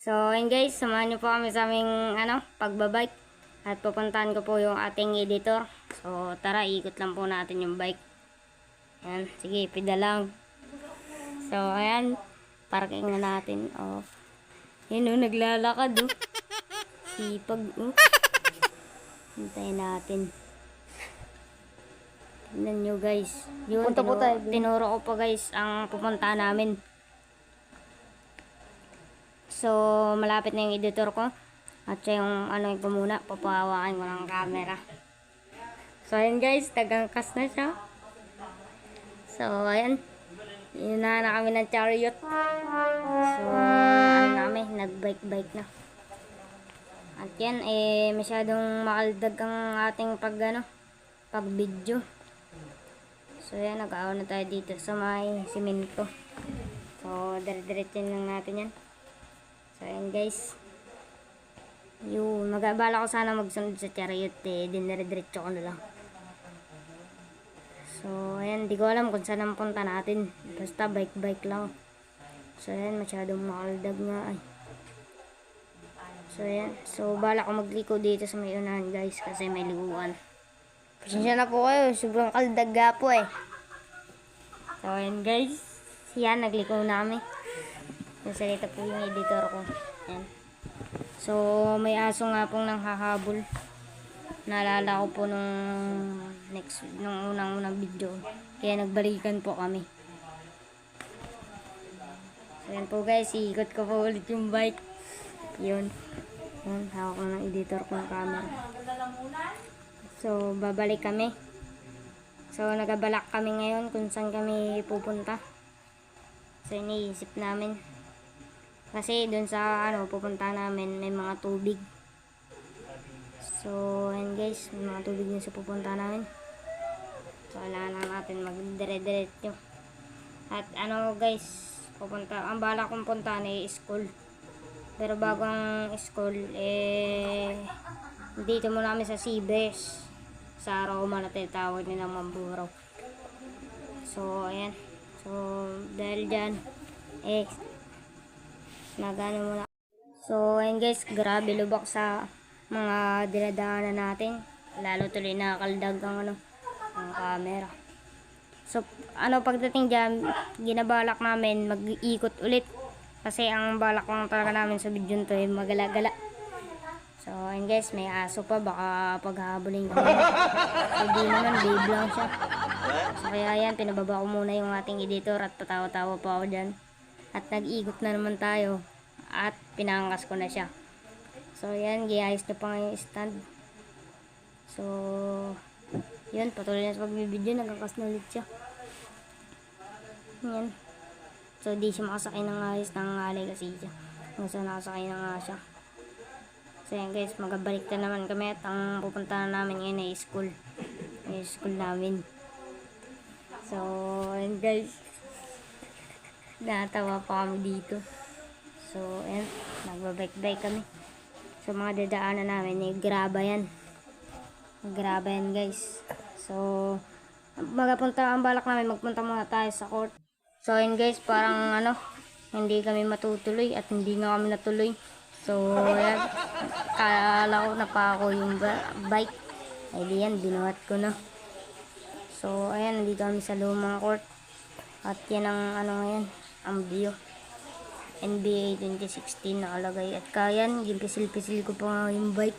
So, ayun guys, samahan niyo po kami sa aming pagbabike. At pupuntahan ko po yung ating editor. So, tara, ikot lang po natin yung bike. Ayan, sige, pedalang. So, ayan, parking na natin. Oh. Yun o, naglalakad o. Sipag o. Hintayin natin. Tignan nyo guys. Yun, Punta po tayo. tinuro ko pa guys ang pupunta namin. So, malapit na yung editor ko. At siya yung ko muna, papahawakan ko ng camera. So, ayan guys, tagangkas na siya. So, ayan. Inunahan na kami ng chariot. So, nag-bike-bike na. At yan, masyadong makaldag ang ating pag-video. So, ayan, nag-aaw na tayo dito sa may simento. So, dire-diretsin lang natin yan. So, ayan guys. Yun, mag-abala ko sana magsunod sa chariot dinire-diretso ko na lang. So, ayan, di ko alam kung saan ang punta natin. Basta bike-bike lang. So, ayan, masyadong makaldag nga ay. So, ayan. So, bala ko magliko dito sa may unahan guys kasi may liguan. Pasensya na po kayo, sobrang kaldag nga po eh. So, ayan guys. Yan, nagliko na kami. Nasalita po yung editor ko. Ayan. So, may aso nga pong nanghahabol. Naalala ko po nung unang video. Kaya nagbalikan po kami. So, yan po guys. Iikot ko po ulit yung bike. Yun. Yun. Hawak ko ng editor ko ng camera. So, babalik kami. So, nagabalak kami ngayon kung saan kami pupunta. So, iniisip namin. Kasi dun sa pupunta namin may mga tubig. So, ayan guys, may mga tubig dun sa pupunta namin. So, kailangan natin magdire-diretso. At guys, ang bala kong puntahan ay school. Pero bago ang school, dito muna kami sa Sibes. Sa Roma na tinatawag nilang Mamburao. So, ayan. So, dahil dyan, nagano muna. So, ayun guys, grabe lubak sa mga dinadaanan natin. Lalo tuloy nakakaldag ang camera. So, pagdating dyan, ginabalak namin mag-iikot ulit. Kasi ang balak lang talaga namin sa video nito ay magala-gala. So, ayun guys, may aso pa, baka paghahabulin ko. So, di naman, babe lang siya. So, kaya yan, pinababa ko muna yung ating editor at patawa-tawa pa ako dyan. At nag-ikot na naman tayo. At pinangkas ko na siya. So, yan, giayos na pa nga yung stand. So, yun, patuloy na sa pagbibideo, nagkakas na ulit siya. Yan. So, di siya makasakay ng ayos, nangangalay kasi siya. Hanggang sa nakasakay na nga siya. So, yan guys, magabalik na naman kami at ang pupuntahan namin ngayon ay school. Yung school namin. So, yan guys. Natawa pa kami dito. So, ayan, nagbabike-bike kami. So, mga dadaanan namin, graba yan. Graba yan guys. So, ang balak namin, magpunta muna tayo sa court. So, ayan guys, parang hindi kami matutuloy at hindi nga kami natuloy. So, ayan, kala ko na pa ako yung bike. Ay di yan, binuhat ko na. So, ayan, nandito kami sa lumang court. At yan ang ngayon, ang view. NBA 2016 nakalagay. At kayan, gipisil-pisil ko pa nga yung bike.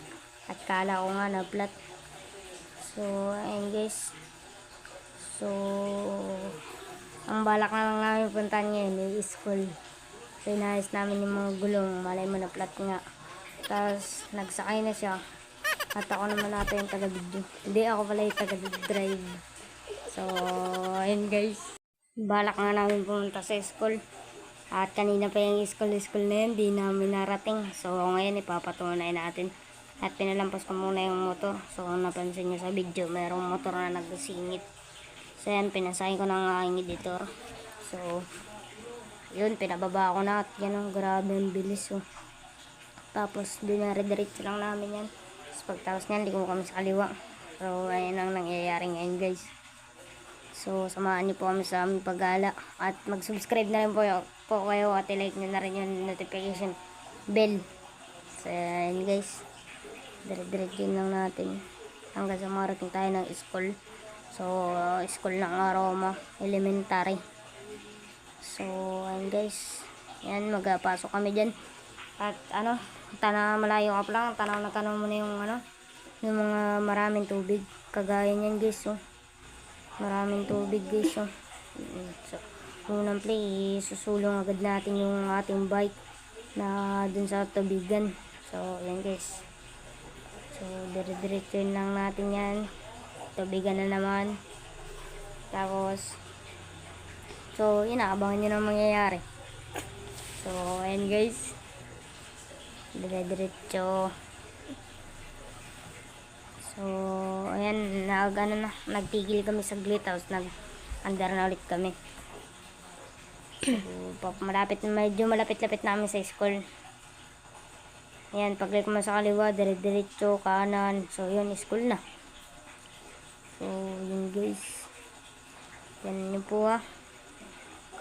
At kala ko nga na flat. So, ayan guys. So, ang balak na lang namin puntahan ngayon yung school. So, inayos namin yung mga gulong. Malay mo na flat nga. Tapos, nagsakay na siya. At ako naman natin yung taga-video. Hindi, ako pala yung taga-drive. So, ayan guys. Balak nga namin pumunta sa school. At kanina pa yung school na yun, di namin narating. So, ngayon ipapatunay natin. At pinalampas ko muna yung motor. So, kung napansin nyo sa video, mayroong motor na nagsingit. So, yan, pinasahin ko ng aking editor. So, yun, pinababa ko na. At yan, grabe ang bilis. Oh. Tapos, dinare-diretso lang namin yan. Tapos, pagtapos nyan, liko kami sa kaliwa. So, ayan ang nangyayari ngayon, guys. So, samahan niyo po kami sa aming paggala. At mag-subscribe na rin po kayo at i-like nyo na rin yung notification bell. So, ayan guys. Dire-diretso lang natin. Hanggang sa marating tayo ng school. So, school ng Aroma Elementary. So, ayan guys. Ayan, magpasok kami dyan. At ano, malayo ka pa lang. Tanaw mo na yung ano, yung mga maraming tubig. Kagaya niyan guys, oh. Maraming tubig guys, oh. So, unang play, susulong agad natin yung ating bike na dun sa tubigan. So, ayan guys. So, dire-diretso lang natin yan. Tubigan na naman. Tapos, so, inaabangan nyo na mangyayari. So, ayan guys. Dire-diretso. So, ayan, nagtigil kami saglit. Tapos, nag-andar na ulit kami. So, medyo malapit-lapit namin sa school. Ayan, pag-click mo sa kaliwa, dire-diretso, kanan. So, yun, school na. So, yun guys. Yan yun po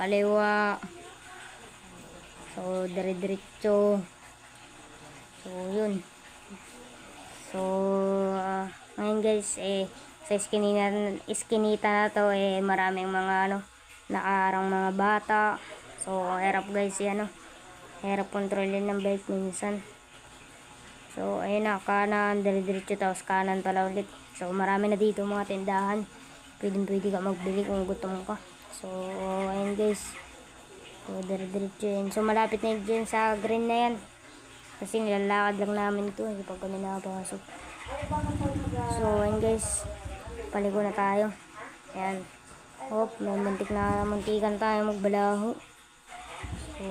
kaliwa. So, dire-diretso. So, yun. So, ngayon guys, sa iskinita na to, maraming mga nakaarang mga bata. So, hirap guys, hirap kontrolin ng bike minsan. So, ayun na, kanan, dire-diretso, tapos kanan pala ulit. So, marami na dito mga tindahan. Pwede ka magbili kung gutom ka. So, ayun guys. So, dire-diretso yun. So, malapit na yun sa green na yan. Kasi nilalakad lang namin ito pag kami nakapasok. So, ayun guys. Paligo na tayo. Ayan. Hop, may muntikan tayo magbalaho. So,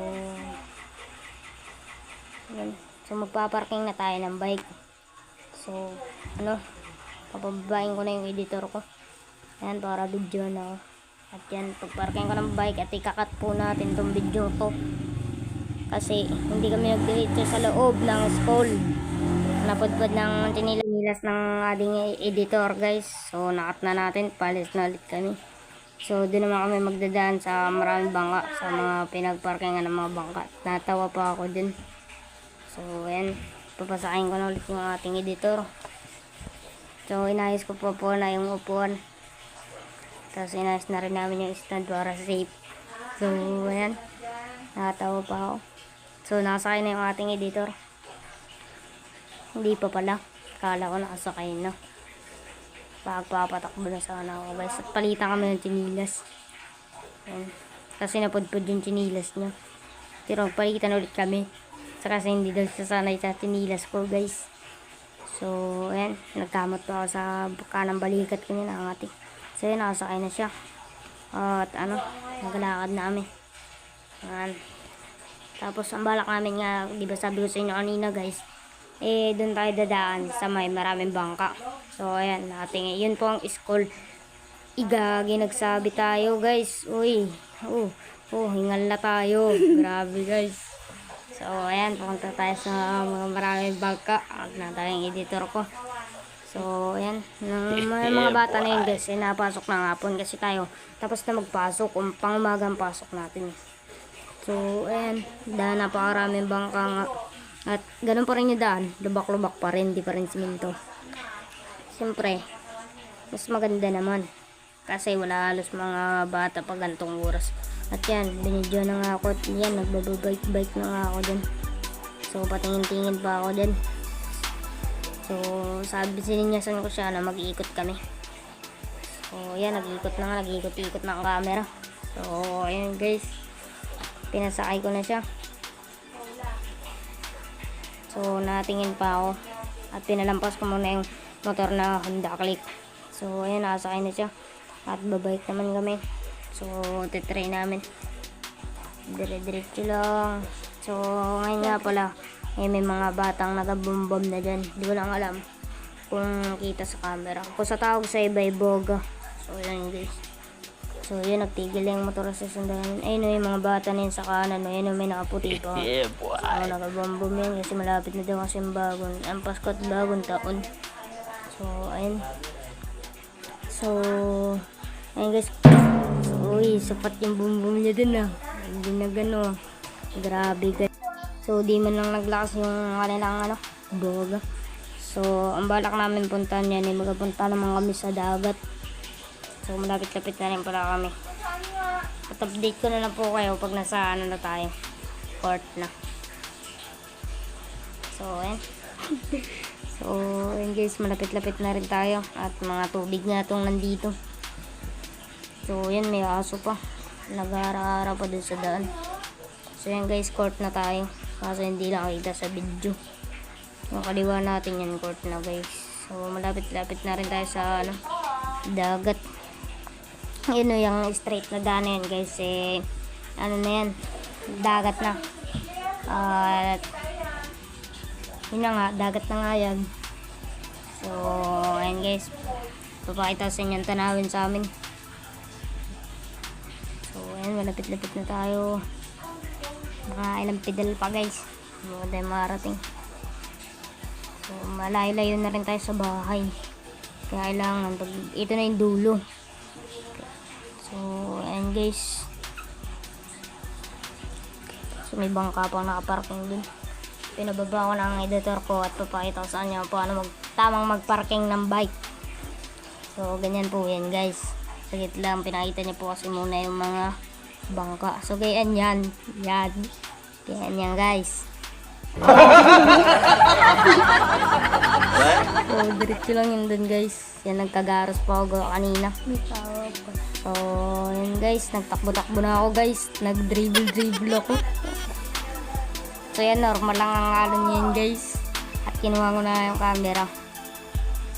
ayan. So, magpaparking na tayo ng bike. So, papababain ko na yung editor ko. Ayan, para video na ako. At yan, pagparking ko ng bike at ikakat po natin itong video to. Kasi, hindi kami nagdiretso sa loob ng school. Napudpud ng tinilas ng ating editor guys. So, nakat na natin. Palis na ulit kami. So, doon naman kami magdadaan sa maraming bangka. Sa mga pinagparkingan ng mga bangka. Natawa pa ako dun. So, ayan. Papasakin ko na ulit yung ating editor. So, inayos ko po na yung upuan. Tapos, inayos na rin namin yung stand para safe. So, ayan. Nakatawa pa ako. So, nakasakay na yung ating editor. Hindi pa pala. Kala ko nakasakay na. Pagpapatakbo na sana ako guys. At palitan kami ng chinilas. Ayan. Kasi napudpud yung chinilas niya. Pero palitan ulit kami. Kasi hindi daw sasanay sa chinilas ko guys. So, ayan. Nagkamot pa ako sa kanang balikat ko niya nakangati. So, ayan. Nakasakay na siya. At naglalakad na kami. Ayan. Tapos, ang balak namin nga, di ba sabi ko sa inyo kanina guys, doon tayo dadaan sa may maraming bangka. So, ayan, yun po ang school. Igagi, nagsabi tayo guys. Uy, hingal na tayo. Grabe guys. So, ayan, pupunta tayo sa mga maraming bangka. At na tayong editor ko. So, ayan, mga bata na yun guys, napasok na hapon kasi tayo. Tapos na magpasok, pang umagang pasok natin. So, ayan, dahil napakaraming bangka nga. At ganun pa rin yung daan, lubak-lubak pa rin, di pa rin siminto. Siyempre, mas maganda naman. Kasi wala halos mga bata pag gantong oras. At yan, binidyo na nga ako. At yan, nagbabike na nga ako dyan. So, patingin-tingin pa ako dyan. So, sininyasan ko siya na mag-iikot kami. So, yan, nag-iikot na ang camera. So, ayan guys. Pinasakay ko na siya. So, natingin pa ako. At pinalampas ko muna yung motor na Honda Click. So, ayan, nakasakay na siya. At babike naman kami. So, titry namin. Dire-diretso lang. So, ngayon nga pala, may mga batang nagabumbom na dyan. Di ko lang alam kung kita sa camera. Kung sa tawag sa iba, boga. So, ayan guys. So, yun, nagtigil yung motor sa sundahan. Ayun, yung mga bata na yun sa kanan. Ayun, may nakaputi pa. So, nagabumbom yun kasi malapit na daw kasi yung ang Pasko at bagong taon. So, ayun. So, ayun guys. So, uy, sapat yung boom niya dun ah. Hindi na gano'n. Grabe guys. So, di man lang naglakas yung kanilang vlog. So, ang balak namin puntahan yan ay magpunta naman kami sa dagat. So, malapit-lapit na rin pala kami. At update ko na lang po kayo pag nasa na tayo. Port na. So, ayan. So, ayan guys, malapit-lapit na rin tayo. At mga tubig nga itong nandito. So, ayan, may aso pa. Nag-aara-ara pa dun sa daan. So, ayan guys, court na tayo. Kaso hindi lang kita sa video. Yung kaliwa natin yan, court na guys. So, malapit-lapit na rin tayo sa dagat. Yun o, yung straight na daan na yan guys. Ano na yan, dagat na. At yun na nga, dagat na nga yan. So, ayan guys, papakita sa inyo ang tanawin sa amin. So, ayan, malapit-lapit na tayo. Mga ilang pedal pa guys, hindi tayo marating. So, malayo-layo na rin tayo sa bahay. Kaya kailangan, ito na yung dulo. So, ayan guys. So, may bangka pang nakaparking dun. Pinababa ko ng editor ko at papakita ko sa inyo paano tamang magparking ng bike. So, ganyan po yan guys. Sagit lang, pinakita niyo po kasi muna yung mga bangka. So, ganyan yan. Yan. Ganyan yan guys. So, diretso lang yun dun guys. Yan, nagkagaros pa ako kanina. So, yan guys. Nagtakbo-takbo na ako guys. Nag-dribble ako. So, yan. Normal lang ang alon yan guys. At kinuha ko na yung camera.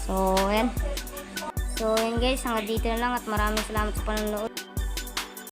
So, yan. So, yan guys. Hanggang dito na lang at maraming salamat sa panonood.